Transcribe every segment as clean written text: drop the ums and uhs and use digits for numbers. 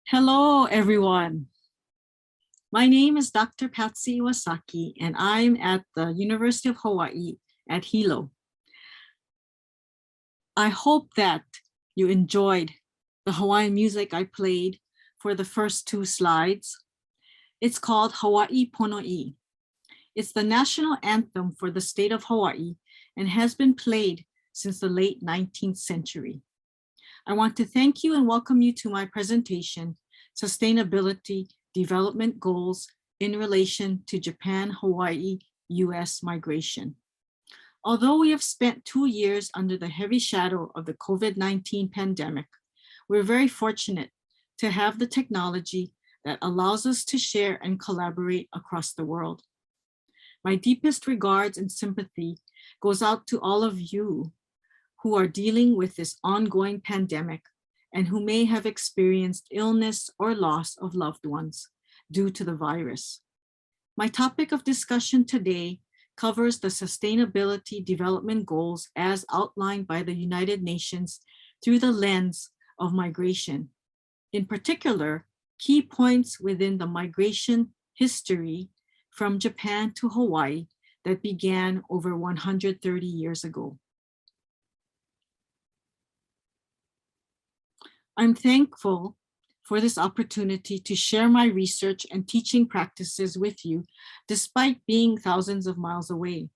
Hello, everyone. My name is Dr. Patsy Iwasaki, and I'm at the University of Hawaii at Hilo. I hope that you enjoyed the Hawaiian music I played for the first two slides. It's called Hawaii Pono'i. It's the national anthem for the state of Hawaii and has been played since the late 19th century. I want to thank you and welcome you to my presentation, Sustainability Development Goals in Relation to Japan-Hawaii-US Migration. Although we have spent 2 years under the heavy shadow of the COVID-19 pandemic, we're very fortunate to have the technology that allows us to share and collaborate across the world. My deepest regards and sympathy goes out to all of you who are dealing with this ongoing pandemic and who may have experienced illness or loss of loved ones due to the virus. My topic of discussion today covers the Sustainability Development Goals as outlined by the United Nations through the lens of migration. In particular, key points within the migration history from Japan to Hawaii that began over 130 years ago. I'm thankful for this opportunity to share my research and teaching practices with you, despite being thousands of miles away.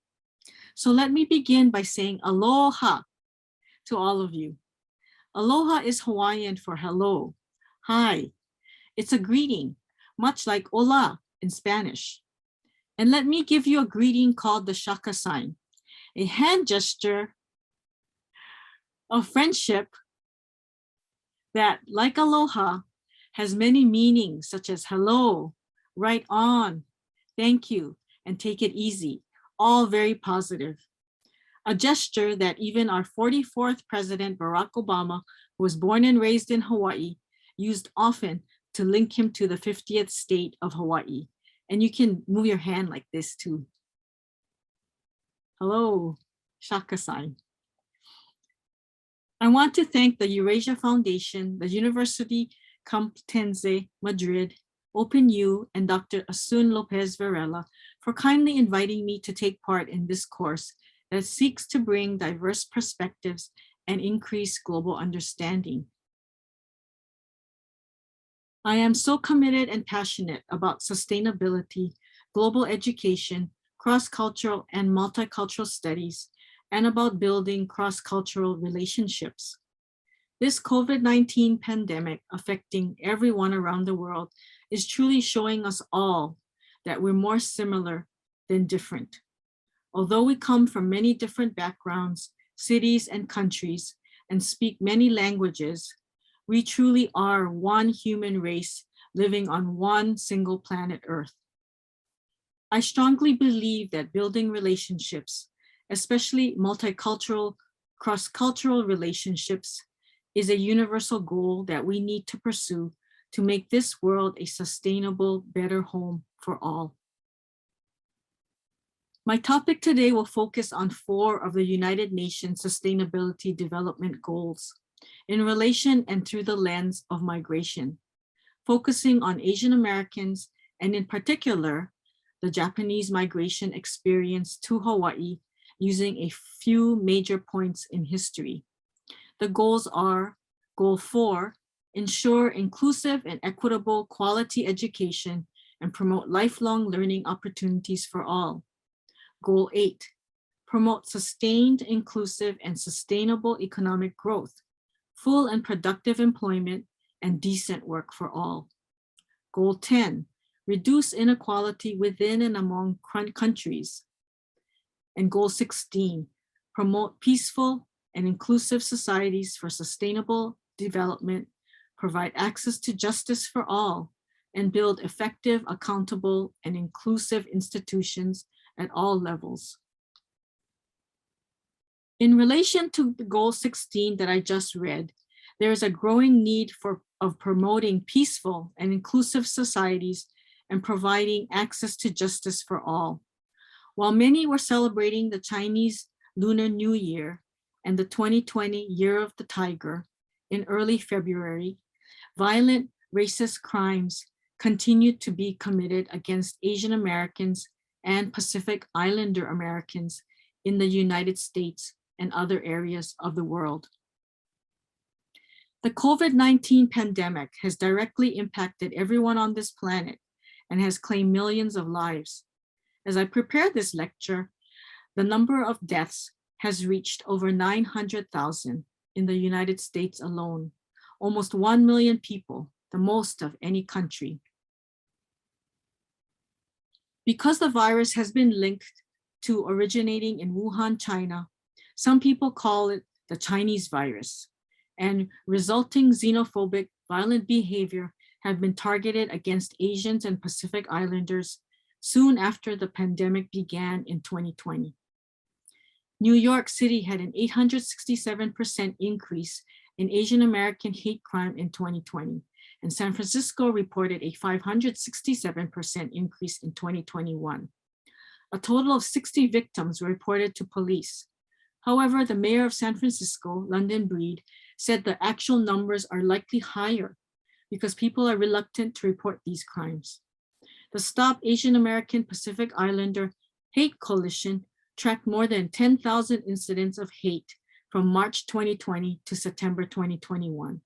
So let me begin by saying aloha to all of you. Aloha is Hawaiian for hello, hi. It's a greeting, much like hola in Spanish. And let me give you a greeting called the shaka sign, a hand gesture of friendship that, like aloha, has many meanings such as hello, right on, thank you, and take it easy, all very positive. A gesture that even our 44th President Barack Obama, who was born and raised in Hawaii, used often to link him to the 50th state of Hawaii. And you can move your hand like this too. Hello, shaka sign. I want to thank the Eurasia Foundation, the University Complutense Madrid, OpenU, and Dr. Asun Lopez Varela for kindly inviting me to take part in this course that seeks to bring diverse perspectives and increase global understanding. I am so committed and passionate about sustainability, global education, cross-cultural and multicultural studies, and about building cross-cultural relationships. This COVID-19 pandemic affecting everyone around the world is truly showing us all that we're more similar than different. Although we come from many different backgrounds, cities, and countries, and speak many languages, we truly are one human race living on one single planet Earth. I strongly believe that building relationships, especially multicultural, cross-cultural relationships, is a universal goal that we need to pursue to make this world a sustainable, better home for all. My topic today will focus on 4 of the United Nations Sustainability Development Goals in relation and through the lens of migration, focusing on Asian Americans and in particular, the Japanese migration experience to Hawaii using a few major points in history. The goals are: Goal 4, ensure inclusive and equitable quality education and promote lifelong learning opportunities for all. Goal 8, promote sustained, inclusive, and sustainable economic growth, full and productive employment, and decent work for all. Goal 10, reduce inequality within and among countries. And Goal 16, promote peaceful and inclusive societies for sustainable development, provide access to justice for all, and build effective, accountable, and inclusive institutions at all levels. In relation to the Goal 16 that I just read, there is a growing need of promoting peaceful and inclusive societies and providing access to justice for all. While many were celebrating the Chinese Lunar New Year and the 2020 Year of the Tiger in early February, violent racist crimes continued to be committed against Asian Americans and Pacific Islander Americans in the United States and other areas of the world. The COVID-19 pandemic has directly impacted everyone on this planet and has claimed millions of lives. As I prepared this lecture, the number of deaths has reached over 900,000 in the United States alone, almost 1 million people, the most of any country. Because the virus has been linked to originating in Wuhan, China, some people call it the Chinese virus, and resulting xenophobic violent behavior have been targeted against Asians and Pacific Islanders soon after the pandemic began in 2020. New York City had an 867% increase in Asian American hate crime in 2020, and San Francisco reported a 567% increase in 2021. A total of 60 victims were reported to police. However, the mayor of San Francisco, London Breed, said the actual numbers are likely higher because people are reluctant to report these crimes. The Stop Asian American Pacific Islander Hate Coalition tracked more than 10,000 incidents of hate from March 2020 to September 2021.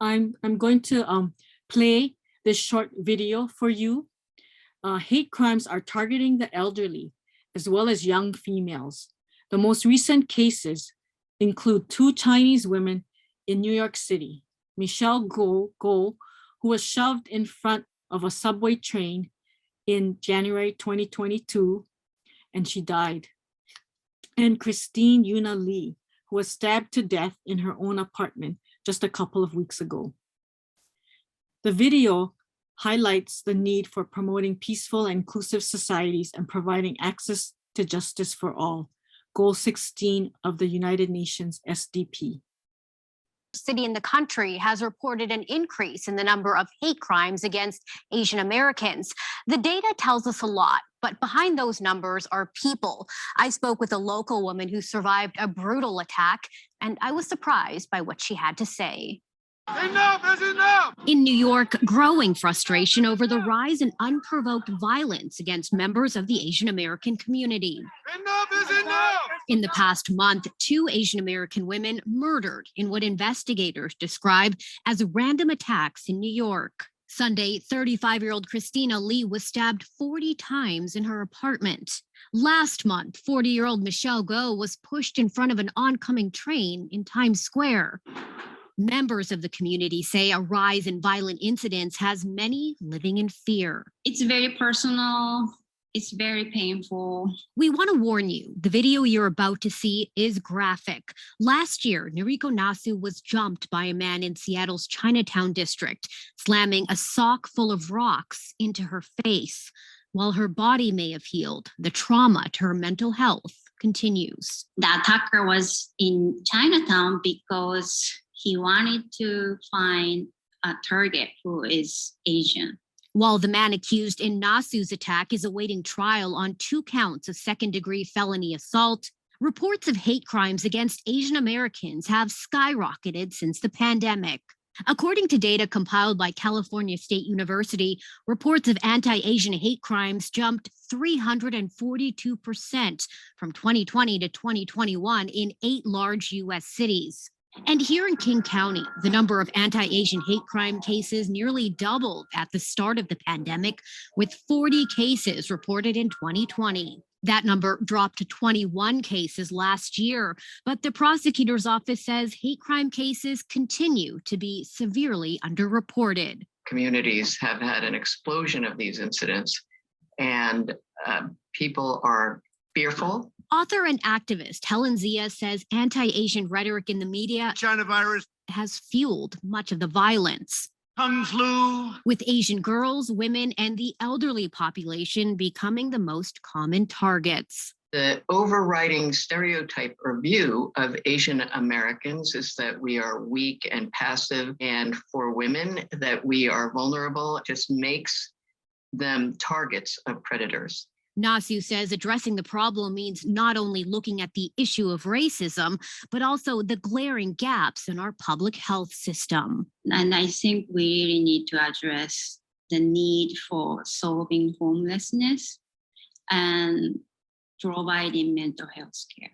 I'm going to play this short video for you. Hate crimes are targeting the elderly as well as young females. The most recent cases include 2 Chinese women in New York City, Michelle Guo, who was shoved in front of a subway train in January 2022, and she died. And Christine Yuna Lee, who was stabbed to death in her own apartment just a couple of weeks ago. The video highlights the need for promoting peaceful and inclusive societies and providing access to justice for all, Goal 16 of the United Nations SDP. City in the country has reported an increase in the number of hate crimes against Asian Americans. The data tells us a lot, but behind those numbers are people. I spoke with a local woman who survived a brutal attack, and I was surprised by what she had to say. Enough is enough! In New York, growing frustration over the rise in unprovoked violence against members of the Asian American community. Enough is enough! In the past month, 2 Asian American women murdered in what investigators describe as random attacks in New York. Sunday, 35-year-old Christina Lee was stabbed 40 times in her apartment. Last month, 40-year-old Michelle Guo was pushed in front of an oncoming train in Times Square. Members of the community say a rise in violent incidents has many living in fear. It's very personal. It's very painful. We want to warn you, the video you're about to see is graphic. Last year, Noriko Nasu was jumped by a man in Seattle's Chinatown district, slamming a sock full of rocks into her face. While her body may have healed, the trauma to her mental health continues. The attacker was in Chinatown because he wanted to find a target who is Asian. While the man accused in Nasu's attack is awaiting trial on 2 counts of second-degree felony assault, reports of hate crimes against Asian Americans have skyrocketed since the pandemic. According to data compiled by California State University, reports of anti-Asian hate crimes jumped 342% from 2020 to 2021 in 8 large U.S. cities. And here in King County, the number of anti-Asian hate crime cases nearly doubled at the start of the pandemic, with 40 cases reported in 2020. That number dropped to 21 cases last year, but the prosecutor's office says hate crime cases continue to be severely underreported. communities have had an explosion of these incidents, and people are fearful. Author and activist Helen Zia says anti-Asian rhetoric in the media China virus, has fueled much of the violence, Kung flu. with Asian girls, women, and the elderly population becoming the most common targets. The overriding stereotype or view of Asian Americans is that we are weak and passive, and for women, that we are vulnerable. Just makes them targets of predators. Nasu says addressing the problem means not only looking at the issue of racism, but also the glaring gaps in our public health system. And I think we really need to address the need for solving homelessness and providing mental health care.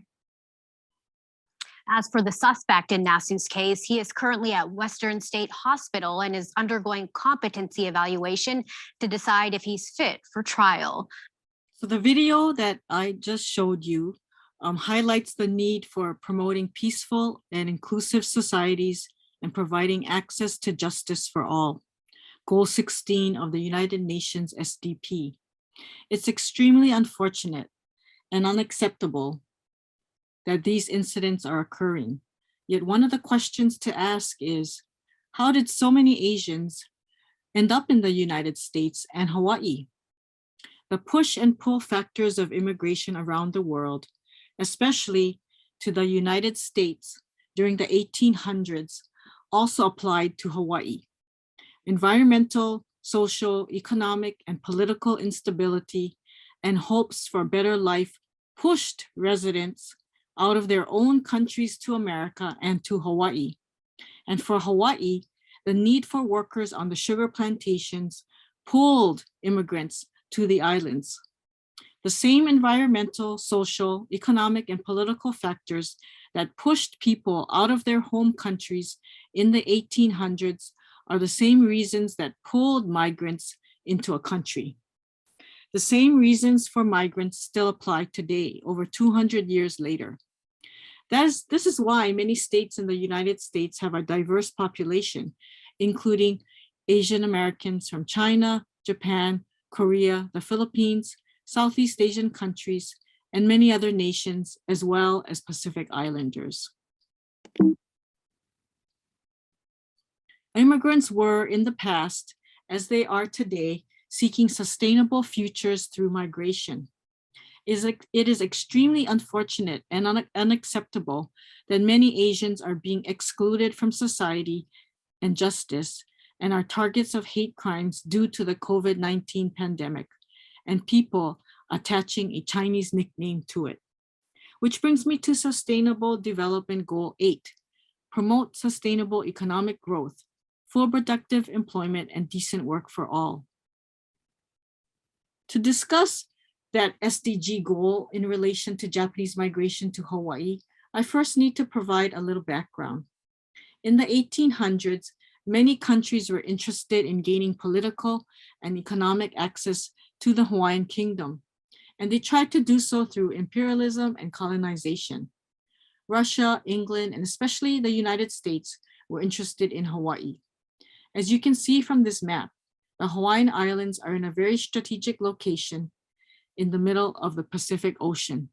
As for the suspect in Nasu's case, he is currently at Western State Hospital and is undergoing competency evaluation to decide if he's fit for trial. So the video that I just showed you highlights the need for promoting peaceful and inclusive societies and providing access to justice for all. Goal 16 of the United Nations SDP. It's extremely unfortunate and unacceptable that these incidents are occurring. Yet one of the questions to ask is, how did so many Asians end up in the United States and Hawaii? The push and pull factors of immigration around the world, especially to the United States during the 1800s, also applied to Hawaii. Environmental, social, economic, and political instability and hopes for a better life pushed residents out of their own countries to America and to Hawaii. And for Hawaii, the need for workers on the sugar plantations pulled immigrants to the islands. The same environmental, social, economic, and political factors that pushed people out of their home countries in the 1800s are the same reasons that pulled migrants into a country. The same reasons for migrants still apply today, over 200 years later. This is why many states in the United States have a diverse population, including Asian Americans from China, Japan, Korea, the Philippines, Southeast Asian countries, and many other nations, as well as Pacific Islanders. Immigrants were in the past, as they are today, seeking sustainable futures through migration. It is extremely unfortunate and unacceptable that many Asians are being excluded from society and justice and are targets of hate crimes due to the COVID-19 pandemic and people attaching a Chinese nickname to it. Which brings me to Sustainable Development Goal 8, promote sustainable economic growth, full productive employment, and decent work for all. To discuss that SDG goal in relation to Japanese migration to Hawaii, I first need to provide a little background. In the 1800s, many countries were interested in gaining political and economic access to the Hawaiian kingdom, and they tried to do so through imperialism and colonization. Russia, England, and especially the United States were interested in Hawaii. As you can see from this map, the Hawaiian Islands are in a very strategic location in the middle of the Pacific Ocean.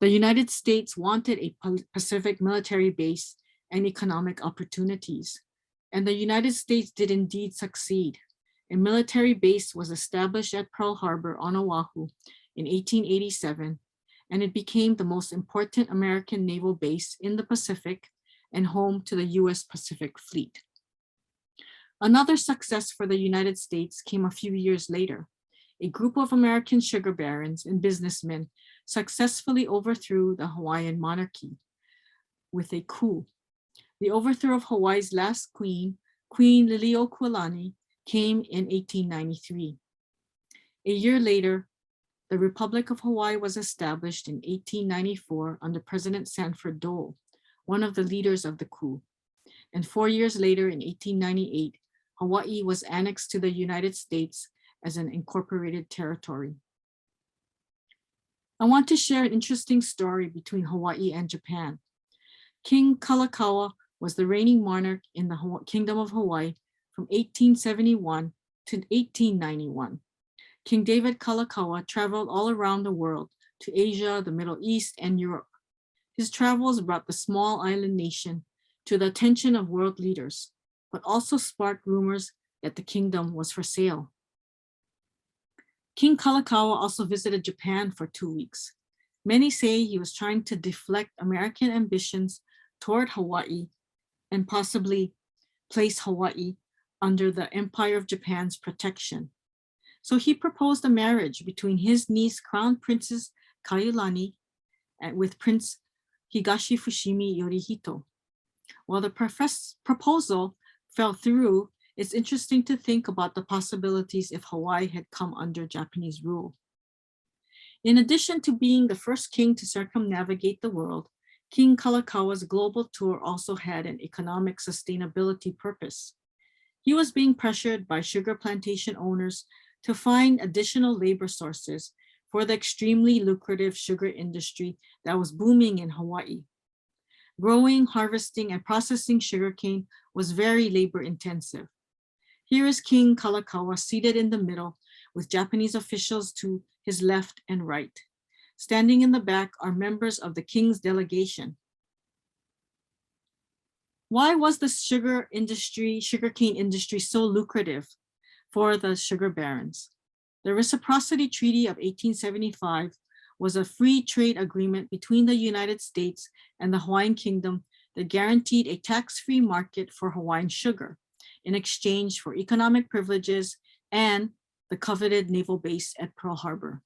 The United States wanted a Pacific military base and economic opportunities, and the United States did indeed succeed. A military base was established at Pearl Harbor on Oahu in 1887, and it became the most important American naval base in the Pacific and home to the US Pacific Fleet. Another success for the United States came a few years later. A group of American sugar barons and businessmen successfully overthrew the Hawaiian monarchy with a coup. The overthrow of Hawaii's last queen, Queen Liliuokalani, came in 1893. A year later, the Republic of Hawaii was established in 1894 under President Sanford Dole, one of the leaders of the coup. And 4 years later, in 1898, Hawaii was annexed to the United States as an incorporated territory. I want to share an interesting story between Hawaii and Japan. King Kalakaua was the reigning monarch in the Kingdom of Hawaii from 1871 to 1891. King David Kalakaua traveled all around the world to Asia, the Middle East, and Europe. His travels brought the small island nation to the attention of world leaders, but also sparked rumors that the kingdom was for sale. King Kalakaua also visited Japan for 2 weeks. Many say he was trying to deflect American ambitions toward Hawaii and possibly place Hawaii under the Empire of Japan's protection. So he proposed a marriage between his niece, Crown Princess Kaiulani, and with Prince Higashi Fushimi Yorihito. While the proposal fell through, it's interesting to think about the possibilities if Hawaii had come under Japanese rule. In addition to being the first king to circumnavigate the world, King Kalakaua's global tour also had an economic sustainability purpose. He was being pressured by sugar plantation owners to find additional labor sources for the extremely lucrative sugar industry that was booming in Hawaii. Growing, harvesting, and processing sugarcane was very labor intensive. Here is King Kalakaua seated in the middle with Japanese officials to his left and right. Standing in the back are members of the king's delegation. Why was the sugarcane industry so lucrative for the sugar barons? The Reciprocity Treaty of 1875 was a free trade agreement between the United States and the Hawaiian Kingdom that guaranteed a tax-free market for Hawaiian sugar in exchange for economic privileges and the coveted naval base at Pearl Harbor.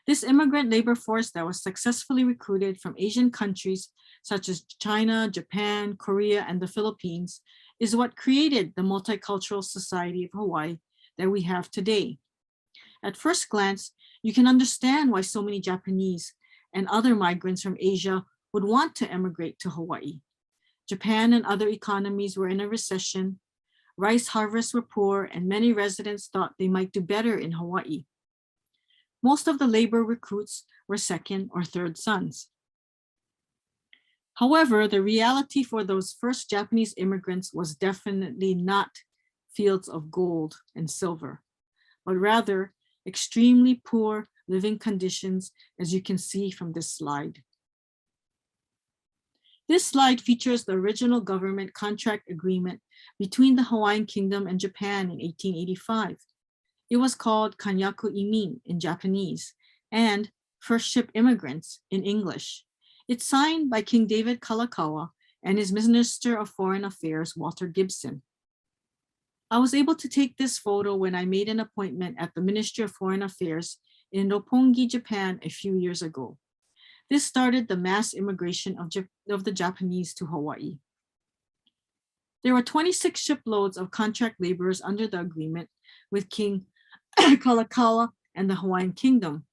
This immigrant labor force that was successfully recruited from Asian countries such as China, Japan, Korea, and the Philippines is what created the multicultural society of Hawaii that we have today. At first glance, you can understand why so many Japanese and other migrants from Asia would want to emigrate to Hawaii. Japan and other economies were in a recession, rice harvests were poor, and many residents thought they might do better in Hawaii. Most of the labor recruits were second or third sons. However, the reality for those first Japanese immigrants was definitely not fields of gold and silver, but rather extremely poor living conditions, as you can see from this slide. This slide features the original government contract agreement between the Hawaiian Kingdom and Japan in 1885. It was called Kanyaku Imin in Japanese and First Ship Immigrants in English. It's signed by King David Kalakaua and his Minister of Foreign Affairs, Walter Gibson. I was able to take this photo when I made an appointment at the Ministry of Foreign Affairs in Roppongi, Japan a few years ago. This started the mass immigration of the Japanese to Hawaii. There were 26 shiploads of contract laborers under the agreement with King Kalakaua and the Hawaiian Kingdom.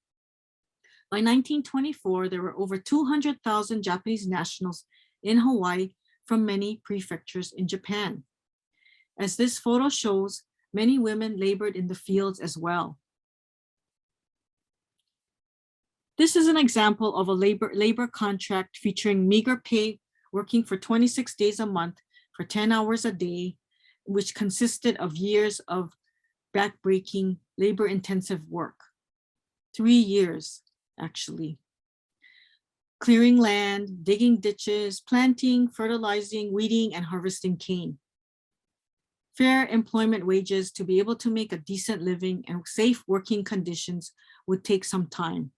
By 1924, there were over 200,000 Japanese nationals in Hawaii from many prefectures in Japan. As this photo shows, many women labored in the fields as well. This is an example of a labor contract featuring meager pay, working for 26 days a month for 10 hours a day, which consisted of years of backbreaking, labor-intensive work. 3 years, actually. Clearing land, digging ditches, planting, fertilizing, weeding, and harvesting cane. Fair employment wages to be able to make a decent living and safe working conditions would take some time.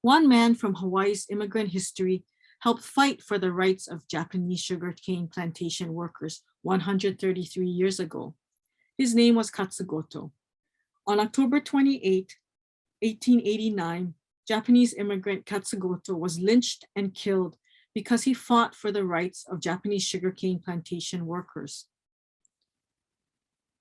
One man from Hawaii's immigrant history helped fight for the rights of Japanese sugarcane plantation workers 133 years ago. His name was Katsugoto. On October 28, 1889, Japanese immigrant Katsugoto was lynched and killed because he fought for the rights of Japanese sugarcane plantation workers.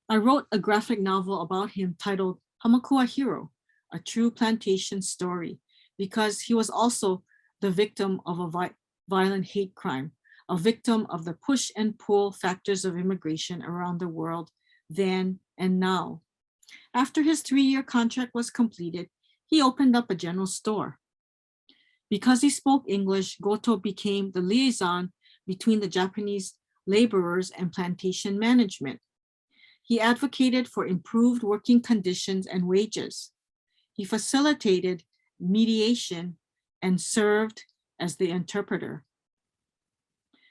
I wrote a graphic novel about him titled Hamakua Hero, a true plantation story, because he was also the victim of a violent hate crime, a victim of the push and pull factors of immigration around the world then and now. After his 3-year contract was completed, he opened up a general store. Because he spoke English, Goto became the liaison between the Japanese laborers, and plantation management. He advocated for improved working conditions and wages. He facilitated mediation and served as the interpreter.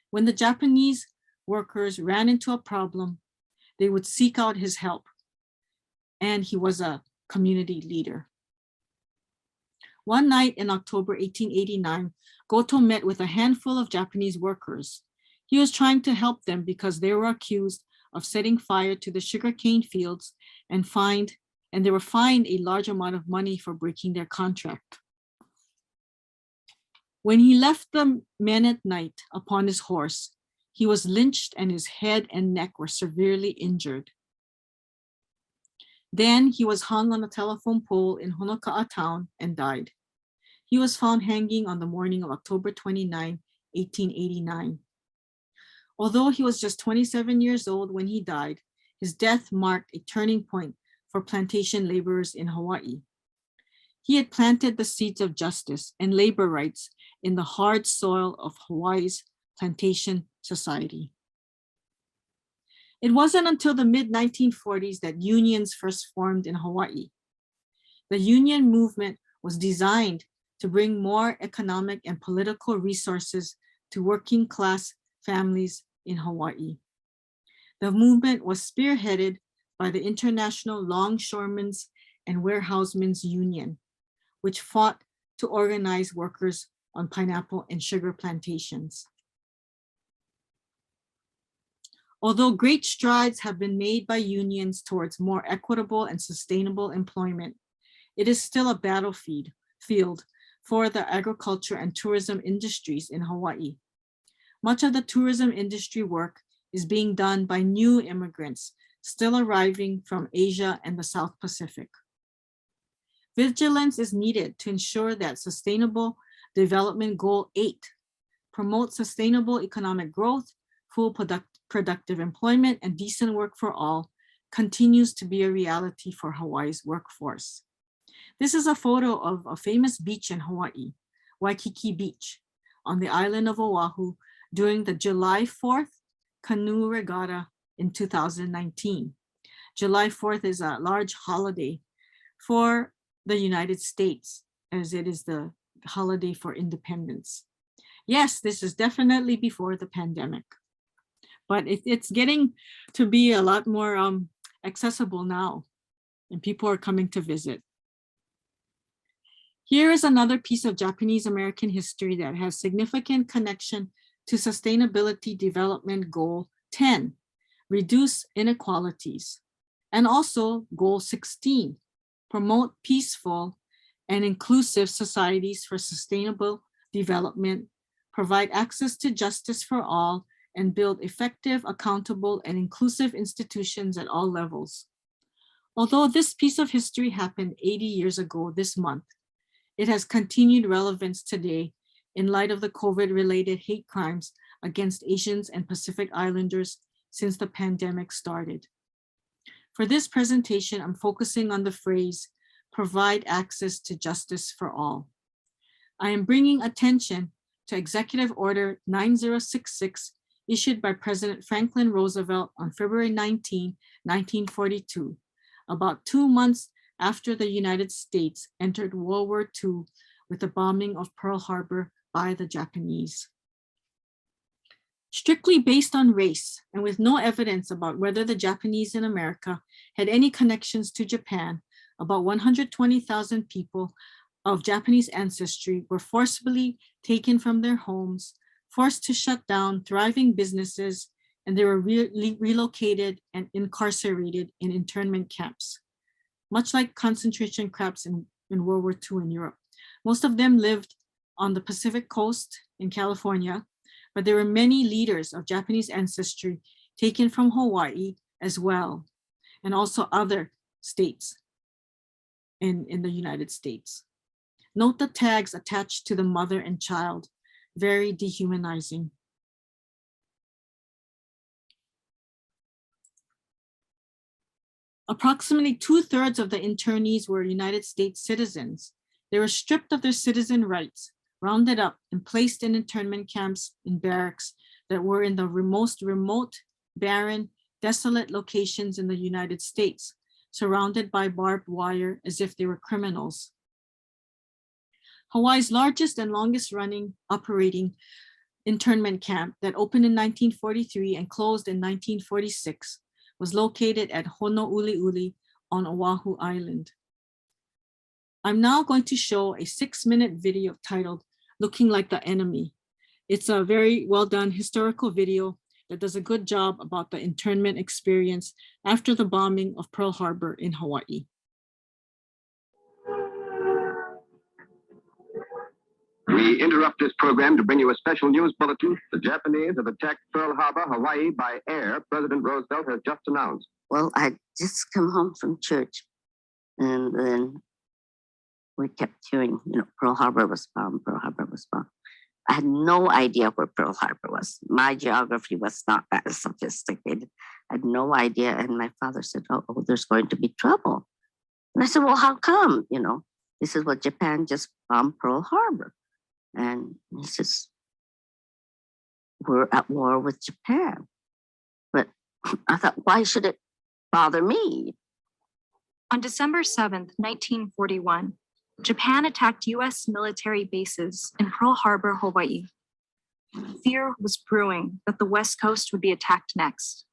When the Japanese workers ran into a problem, they would seek out his help, and he was a community leader. One night in October 1889, Goto met with a handful of Japanese workers. He was trying to help them because they were accused of setting fire to the sugarcane fields and they were fined a large amount of money for breaking their contract. When he left the men at night upon his horse, he was lynched and his head and neck were severely injured. Then he was hung on a telephone pole in Honoka'a town and died. He was found hanging on the morning of October 29, 1889. Although he was just 27 years old when he died, his death marked a turning point for plantation laborers in Hawaii. He had planted the seeds of justice and labor rights in the hard soil of Hawaii's plantation society. It wasn't until the mid-1940s that unions first formed in Hawaii. The union movement was designed to bring more economic and political resources to working class families in Hawaii. The movement was spearheaded by the International Longshoremen's and Warehousemen's Union, which fought to organize workers on pineapple and sugar plantations. Although great strides have been made by unions towards more equitable and sustainable employment, it is still a battlefield for the agriculture and tourism industries in Hawaii. Much of the tourism industry work is being done by new immigrants still arriving from Asia and the South Pacific. Vigilance is needed to ensure that Sustainable Development Goal 8 promotes sustainable economic growth, full productive employment, and decent work for all continues to be a reality for Hawaii's workforce. This is a photo of a famous beach in Hawaii, Waikiki Beach, on the island of Oahu during the July 4th Canoe Regatta in 2019. July 4th is a large holiday for the United States, as it is the holiday for independence. Yes, this is definitely before the pandemic, but it's getting to be a lot more accessible now, and people are coming to visit. Here is another piece of Japanese American history that has significant connection to Sustainability Development Goal 10, reduce inequalities, and also Goal 16, promote peaceful and inclusive societies for sustainable development, provide access to justice for all, and build effective, accountable, and inclusive institutions at all levels. Although this piece of history happened 80 years ago this month, it has continued relevance today in light of the COVID-related hate crimes against Asians and Pacific Islanders since the pandemic started. For this presentation, I'm focusing on the phrase, provide access to justice for all. I am bringing attention to Executive Order 9066 issued by President Franklin Roosevelt on February 19, 1942, about 2 months after the United States entered World War II with the bombing of Pearl Harbor by the Japanese. Strictly based on race and with no evidence about whether the Japanese in America had any connections to Japan, about 120,000 people of Japanese ancestry were forcibly taken from their homes, forced to shut down thriving businesses, and they were relocated and incarcerated in internment camps, much like concentration camps in World War II in Europe. Most of them lived on the Pacific coast in California, but there were many leaders of Japanese ancestry taken from Hawaii as well, and also other states in the United States. Note the tags attached to the mother and child, very dehumanizing. Approximately 2/3 of the internees were United States citizens. They were stripped of their citizen rights, rounded up and placed in internment camps in barracks that were in the most remote, barren, desolate locations in the United States, surrounded by barbed wire as if they were criminals. Hawaii's largest and longest running operating internment camp that opened in 1943 and closed in 1946 was located at Honouliuli on Oahu Island. I'm now going to show a 6-minute video titled "Looking Like the Enemy." It's a very well done historical video that does a good job about the internment experience after the bombing of Pearl Harbor in Hawaii. We interrupt this program to bring you a special news bulletin. The Japanese have attacked Pearl Harbor, Hawaii by air, President Roosevelt has just announced. Well, I just come home from church, and then we kept hearing, Pearl Harbor was bombed, Pearl Harbor was bombed. I had no idea where Pearl Harbor was. My geography was not that sophisticated. I had no idea. And my father said, oh, there's going to be trouble. And I said, well, how come? He says, well, Japan just bombed Pearl Harbor. And he says, we're at war with Japan. But I thought, why should it bother me? On December 7th, 1941, Japan attacked U.S. military bases in Pearl Harbor, Hawaii. Fear was brewing that the West Coast would be attacked next.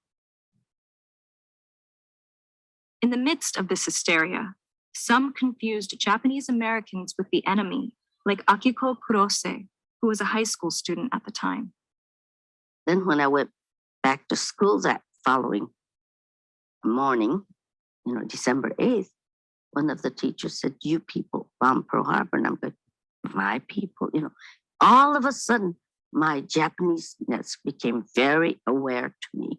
In the midst of this hysteria, some confused Japanese Americans with the enemy, like Akiko Kurose, who was a high school student at the time. Then when I went back to school that following morning, December 8th, one of the teachers said, you people bombed Pearl Harbor. And I'm going, my people, all of a sudden, my Japanese-ness became very aware to me,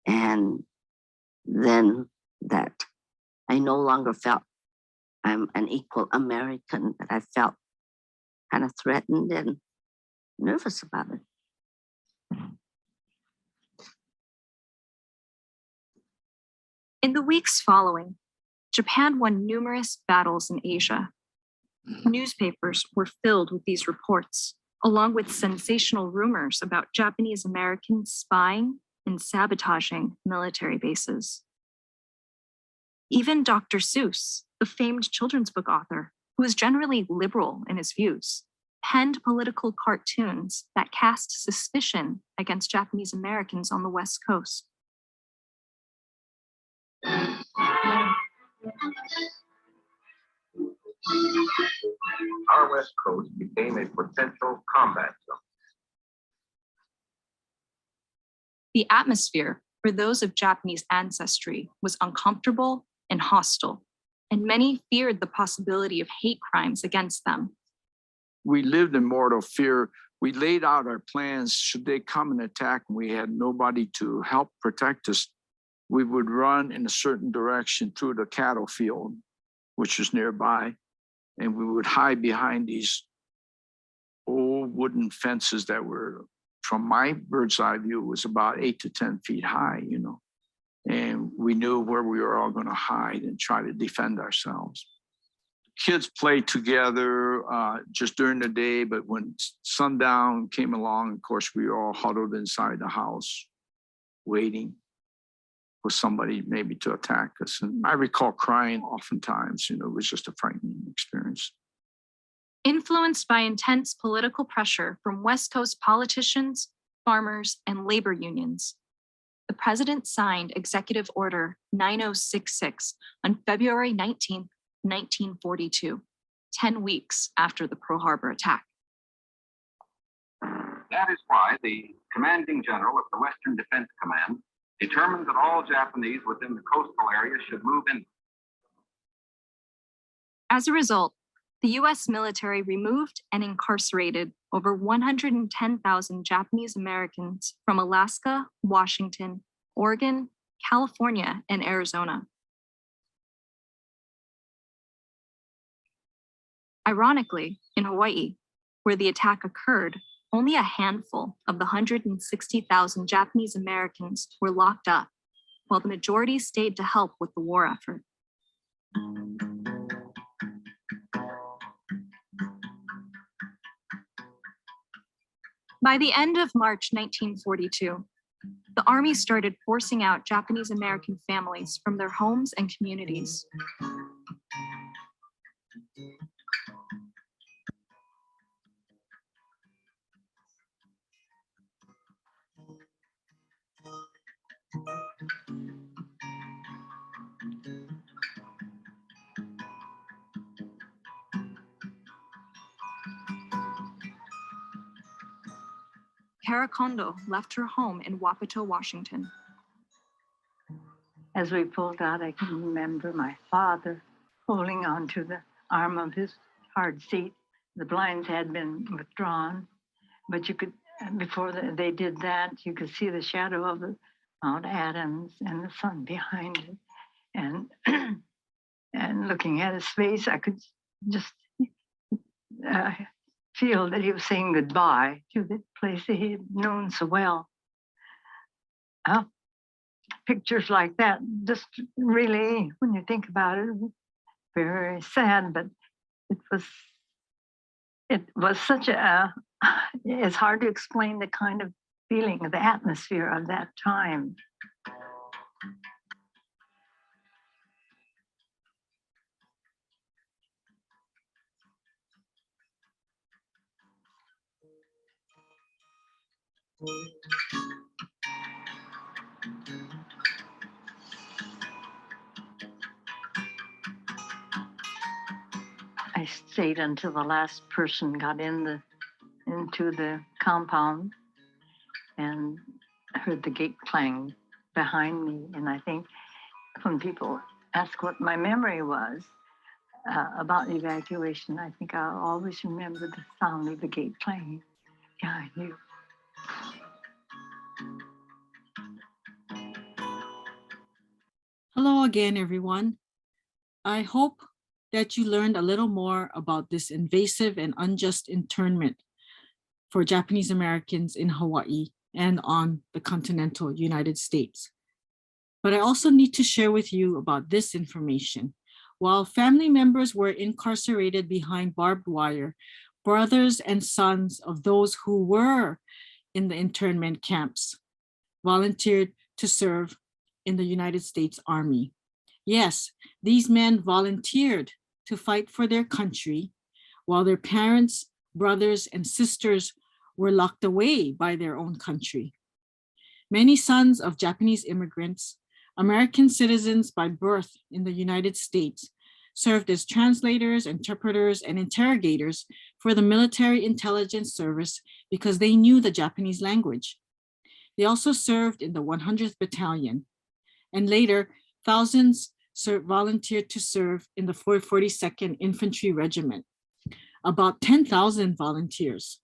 and then that I no longer felt I'm an equal American, but I felt kind of threatened and nervous about it. In the weeks following, Japan won numerous battles in Asia. Newspapers were filled with these reports, along with sensational rumors about Japanese Americans spying and sabotaging military bases. Even Dr. Seuss, the famed children's book author, who was generally liberal in his views, penned political cartoons that cast suspicion against Japanese Americans on the West Coast. Our West Coast became a potential combat zone. The atmosphere for those of Japanese ancestry was uncomfortable and hostile, and many feared the possibility of hate crimes against them. We lived in mortal fear. We laid out our plans. Should they come and attack and we had nobody to help protect us, we would run in a certain direction through the cattle field, which is nearby, and we would hide behind these old wooden fences that were, from my bird's eye view, was about 8 to 10 feet high, and we knew where we were all going to hide and try to defend ourselves. Kids played together just during the day, but when sundown came along, of course, we were all huddled inside the house, waiting for somebody maybe to attack us. And I recall crying oftentimes, it was just a frightening experience. Influenced by intense political pressure from West Coast politicians, farmers, and labor unions, the president signed Executive Order 9066 on February 19, 1942, 10 weeks after the Pearl Harbor attack. That is why the commanding general of the Western Defense Command determined that all Japanese within the coastal area should move in. As a result, the U.S. military removed and incarcerated over 110,000 Japanese Americans from Alaska, Washington, Oregon, California, and Arizona. Ironically, in Hawaii, where the attack occurred, only a handful of the 160,000 Japanese Americans were locked up, while the majority stayed to help with the war effort. By the end of March 1942, the Army started forcing out Japanese American families from their homes and communities. Kara Kondo left her home in Wapato, Washington. As we pulled out, I can remember my father holding onto the arm of his hard seat. The blinds had been withdrawn, but you could, before they did that, you could see the shadow of the Mount Adams and the sun behind it. And and looking at his face, I could just feel that he was saying goodbye to the place that he had known so well. Pictures like that, just really, when you think about it, very sad, but it was such a, it's hard to explain the kind of feeling of the atmosphere of that time. I stayed until the last person got into the compound and heard the gate clang behind me. And I think when people ask what my memory was about the evacuation, I think I'll always remember the sound of the gate clanging. Yeah, I knew. Hello again, everyone. I hope that you learned a little more about this invasive and unjust internment for Japanese Americans in Hawaii and on the continental United States. But I also need to share with you about this information. While family members were incarcerated behind barbed wire, brothers and sons of those who were in the internment camps volunteered to serve in the United States Army. Yes, these men volunteered to fight for their country while their parents, brothers, and sisters were locked away by their own country. Many sons of Japanese immigrants, American citizens by birth in the United States, served as translators, interpreters, and interrogators for the military intelligence service because they knew the Japanese language. They also served in the 100th Battalion, and later, thousands volunteered to serve in the 442nd Infantry Regiment, about 10,000 volunteers.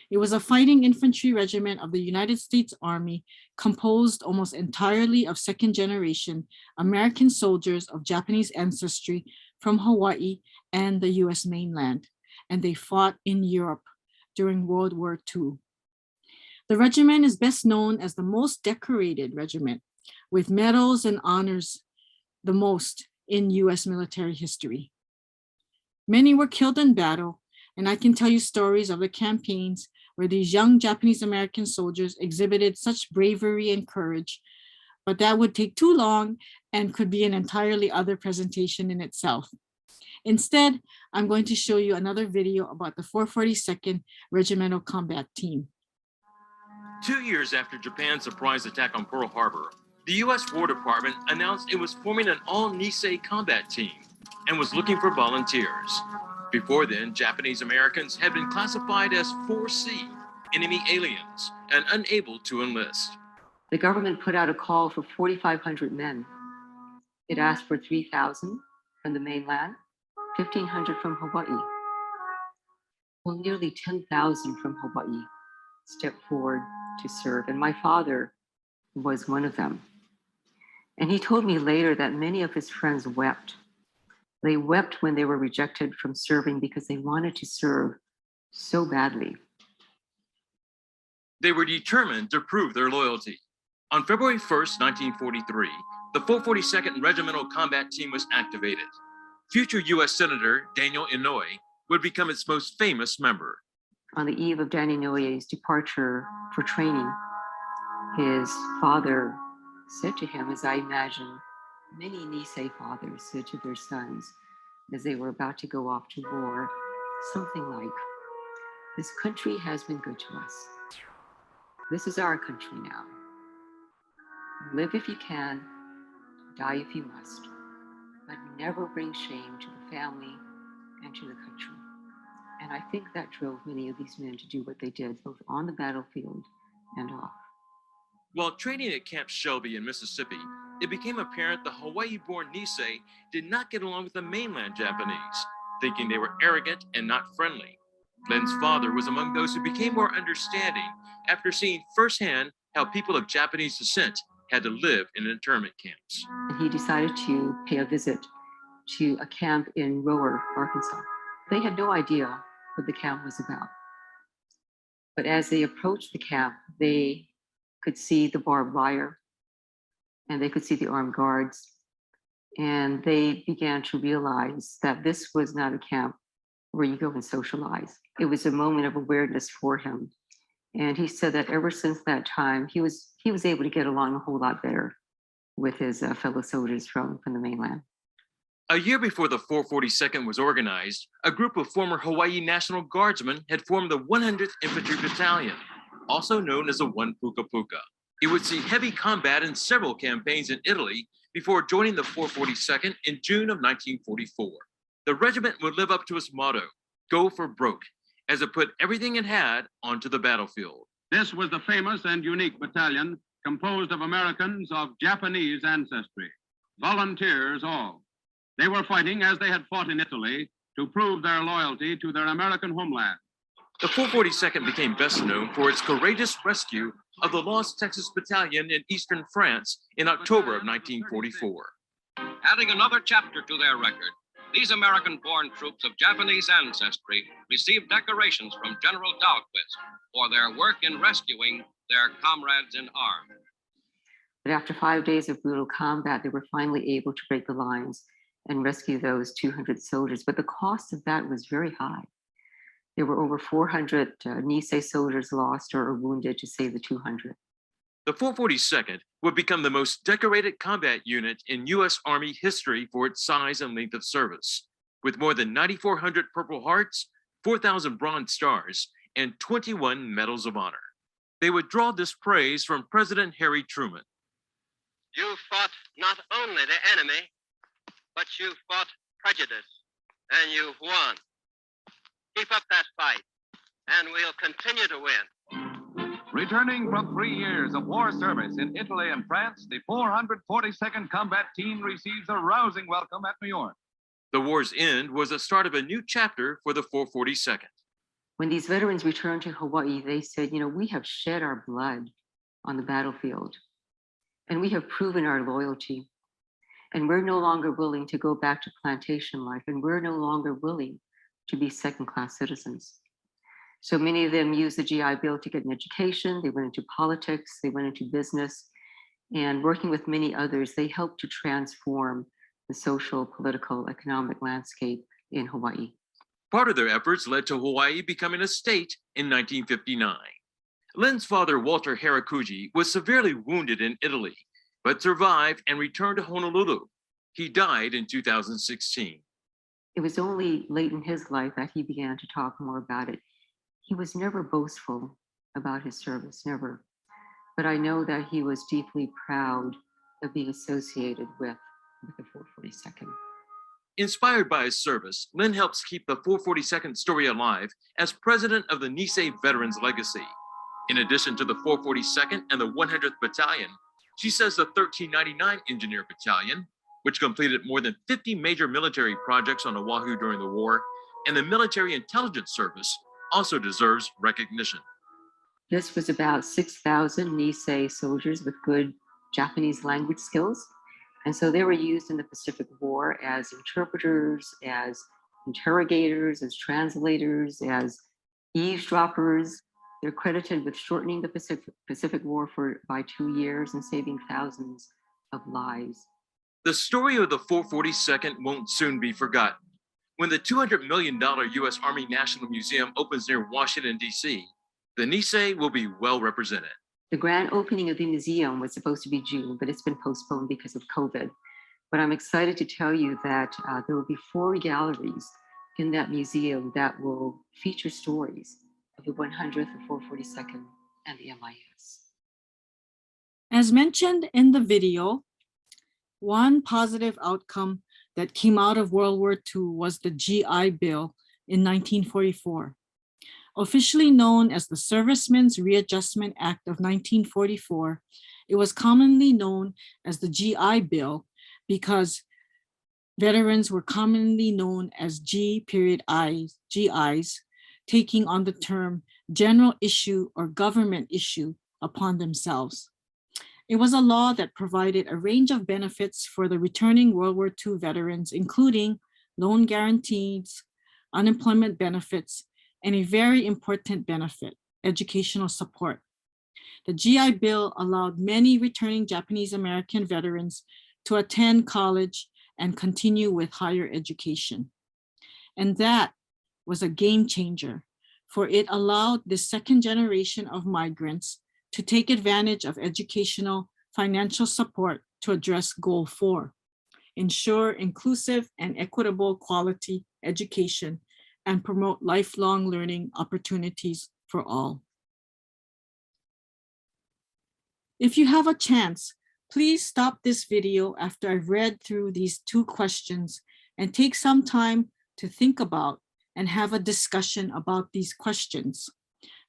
It was a fighting infantry regiment of the United States Army composed almost entirely of second-generation American soldiers of Japanese ancestry from Hawaii and the US mainland, and they fought in Europe during World War II. The regiment is best known as the most decorated regiment, with medals and honors the most in US military history. Many were killed in battle, and I can tell you stories of the campaigns where these young Japanese American soldiers exhibited such bravery and courage, but that would take too long and could be an entirely other presentation in itself. Instead, I'm going to show you another video about the 442nd Regimental Combat Team. 2 years after Japan's surprise attack on Pearl Harbor, the U.S. War Department announced it was forming an all-Nisei combat team and was looking for volunteers. Before then, Japanese Americans had been classified as 4C, enemy aliens, and unable to enlist. The government put out a call for 4,500 men. It asked for 3,000 from the mainland, 1,500 from Hawaii. Well, nearly 10,000 from Hawaii stepped forward to serve, and my father was one of them. And he told me later that many of his friends wept. They wept when they were rejected from serving because they wanted to serve so badly. They were determined to prove their loyalty. On February 1st, 1943, the 442nd Regimental Combat Team was activated. Future U.S. Senator Daniel Inouye would become its most famous member. On the eve of Danny Noye's departure for training, his father said to him, as I imagine many Nisei fathers said to their sons as they were about to go off to war, something like, "This country has been good to us. This is our country now. Live if you can, die if you must, but never bring shame to the family and to the country." And I think that drove many of these men to do what they did, both on the battlefield and off. While training at Camp Shelby in Mississippi, it became apparent the Hawaii-born Nisei did not get along with the mainland Japanese, thinking they were arrogant and not friendly. Lin's father was among those who became more understanding after seeing firsthand how people of Japanese descent had to live in internment camps. And he decided to pay a visit to a camp in Rower, Arkansas. They had no idea what the camp was about. But as they approached the camp, they could see the barbed wire and they could see the armed guards. And they began to realize that this was not a camp where you go and socialize. It was a moment of awareness for him. And he said that ever since that time, he was able to get along a whole lot better with his fellow soldiers from the mainland. A year before the 442nd was organized, a group of former Hawaii National Guardsmen had formed the 100th Infantry Battalion, also known as the 1 Puka Puka. It would see heavy combat in several campaigns in Italy before joining the 442nd in June of 1944. The regiment would live up to its motto, "Go for broke," as it put everything it had onto the battlefield. This was the famous and unique battalion composed of Americans of Japanese ancestry, volunteers all. They were fighting as they had fought in Italy to prove their loyalty to their American homeland. The 442nd became best known for its courageous rescue of the Lost Texas Battalion in eastern France in October of 1944. Adding another chapter to their record, these American-born troops of Japanese ancestry received decorations from General Dahlquist for their work in rescuing their comrades in arms. But after 5 days of brutal combat, they were finally able to break the lines and rescue those 200 soldiers. But the cost of that was very high. There were over 400 Nisei soldiers lost or wounded to save the 200. The 442nd would become the most decorated combat unit in U.S. Army history for its size and length of service, with more than 9,400 Purple Hearts, 4,000 Bronze Stars, and 21 Medals of Honor. They would draw this praise from President Harry Truman. You fought not only the enemy, but you fought prejudice, and you won. Keep up that fight, and we'll continue to win. Returning from 3 years of war service in Italy and France, the 442nd Combat Team receives a rousing welcome at New York. The war's end was the start of a new chapter for the 442nd. When these veterans returned to Hawaii, they said, we have shed our blood on the battlefield, and we have proven our loyalty. And we're no longer willing to go back to plantation life, and we're no longer willing to be second-class citizens. So many of them used the GI Bill to get an education. They went into politics, they went into business, and working with many others, they helped to transform the social, political, economic landscape in Hawaii. Part of their efforts led to Hawaii becoming a state in 1959. Lin's father, Walter Harakuji, was severely wounded in Italy, but survived and returned to Honolulu. He died in 2016. It was only late in his life that he began to talk more about it. He was never boastful about his service, never. But I know that he was deeply proud of being associated with the 442nd. Inspired by his service, Lin helps keep the 442nd story alive as president of the Nisei Veterans Legacy. In addition to the 442nd and the 100th Battalion, she says the 1399 Engineer Battalion, which completed more than 50 major military projects on Oahu during the war, and the Military Intelligence Service also deserves recognition. This was about 6,000 Nisei soldiers with good Japanese language skills. And so they were used in the Pacific War as interpreters, as interrogators, as translators, as eavesdroppers. They're credited with shortening the Pacific War by 2 years and saving thousands of lives. The story of the 442nd won't soon be forgotten. When the $200 million U.S. Army National Museum opens near Washington, D.C., the Nisei will be well represented. The grand opening of the museum was supposed to be June, but it's been postponed because of COVID. But I'm excited to tell you that there will be 4 galleries in that museum that will feature stories of the 100th, the 442nd, and the MIS. As mentioned in the video, one positive outcome that came out of World War II was the GI Bill in 1944. Officially known as the Servicemen's Readjustment Act of 1944, it was commonly known as the GI Bill because veterans were commonly known as GIs, taking on the term general issue or government issue upon themselves. It was a law that provided a range of benefits for the returning World War II veterans, including loan guarantees, unemployment benefits, and a very important benefit, educational support. The GI Bill allowed many returning Japanese American veterans to attend college and continue with higher education. And that was a game changer, for it allowed the second generation of migrants to take advantage of educational financial support to address Goal 4, ensure inclusive and equitable quality education and promote lifelong learning opportunities for all. If you have a chance, please stop this video after I've read through these 2 questions and take some time to think about and have a discussion about these questions.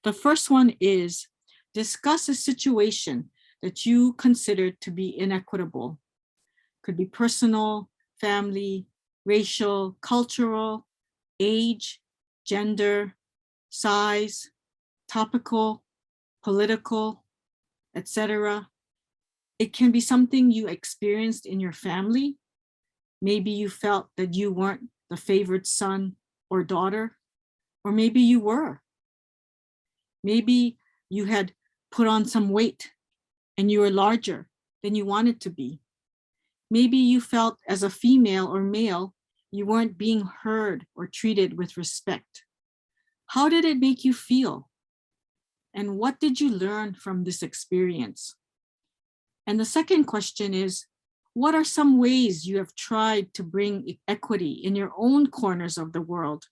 The first one is, discuss a situation that you consider to be inequitable. Could be personal, family, racial, cultural, age, gender, size, topical, political, etc. It can be something you experienced in your family. Maybe you felt that you weren't the favored son or daughter, or maybe you were. Maybe you had put on some weight and you were larger than you wanted to be. Maybe you felt as a female or male, you weren't being heard or treated with respect. How did it make you feel? And what did you learn from this experience? And the second question is, what are some ways you have tried to bring equity in your own corners of the world?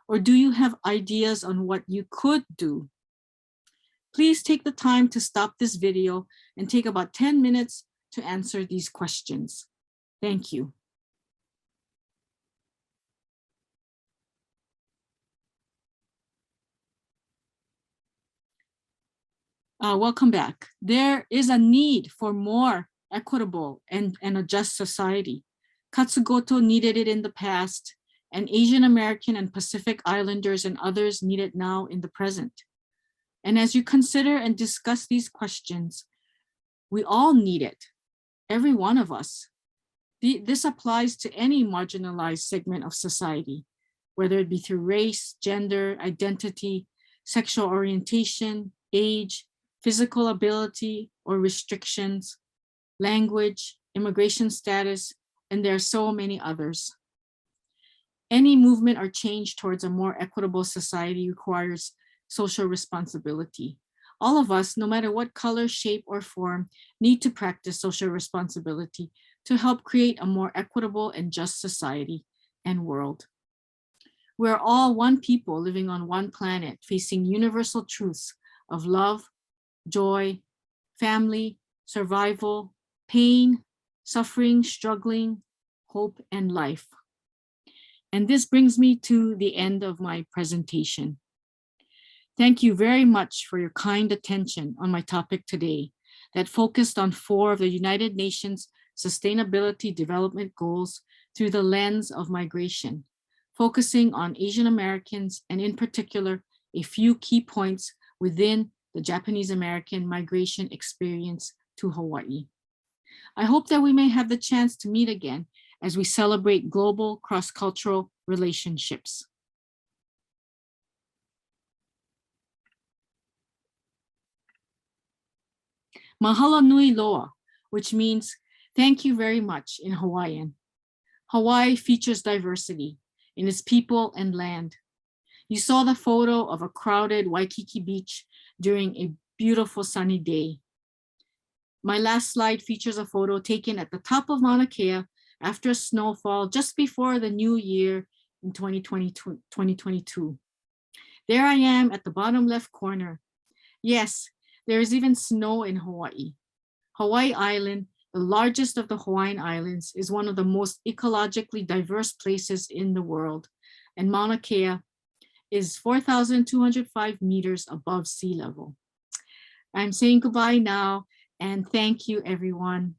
Or do you have ideas on what you could do? Please take the time to stop this video and take about 10 minutes to answer these questions. Thank you. Welcome back. There is a need for more equitable and a just society. Katsugoto needed it in the past, and Asian American and Pacific Islanders and others need it now in the present. And as you consider and discuss these questions, we all need it, every one of us. This applies to any marginalized segment of society, whether it be through race, gender, identity, sexual orientation, age, physical ability or restrictions, language, immigration status, and there are so many others. Any movement or change towards a more equitable society requires social responsibility. All of us, no matter what color, shape, or form, need to practice social responsibility to help create a more equitable and just society and world. We're all one people living on one planet, facing universal truths of love, joy, family, survival, pain, suffering, struggling, hope, and life. And this brings me to the end of my presentation. Thank you very much for your kind attention on my topic today that focused on 4 of the United Nations Sustainability Development Goals through the lens of migration, focusing on Asian Americans and in particular, a few key points within the Japanese American migration experience to Hawaii. I hope that we may have the chance to meet again as we celebrate global cross-cultural relationships. Mahalo nui loa, which means thank you very much in Hawaiian. Hawaii features diversity, in its people and land. You saw the photo of a crowded Waikiki beach during a beautiful sunny day. My last slide features a photo taken at the top of Mauna Kea after a snowfall just before the new year in 2022. There I am at the bottom left corner. Yes, there is even snow in Hawaii. Hawaii Island, the largest of the Hawaiian Islands, is one of the most ecologically diverse places in the world, and Mauna Kea is 4,205 meters above sea level. I'm saying goodbye now, and thank you, everyone.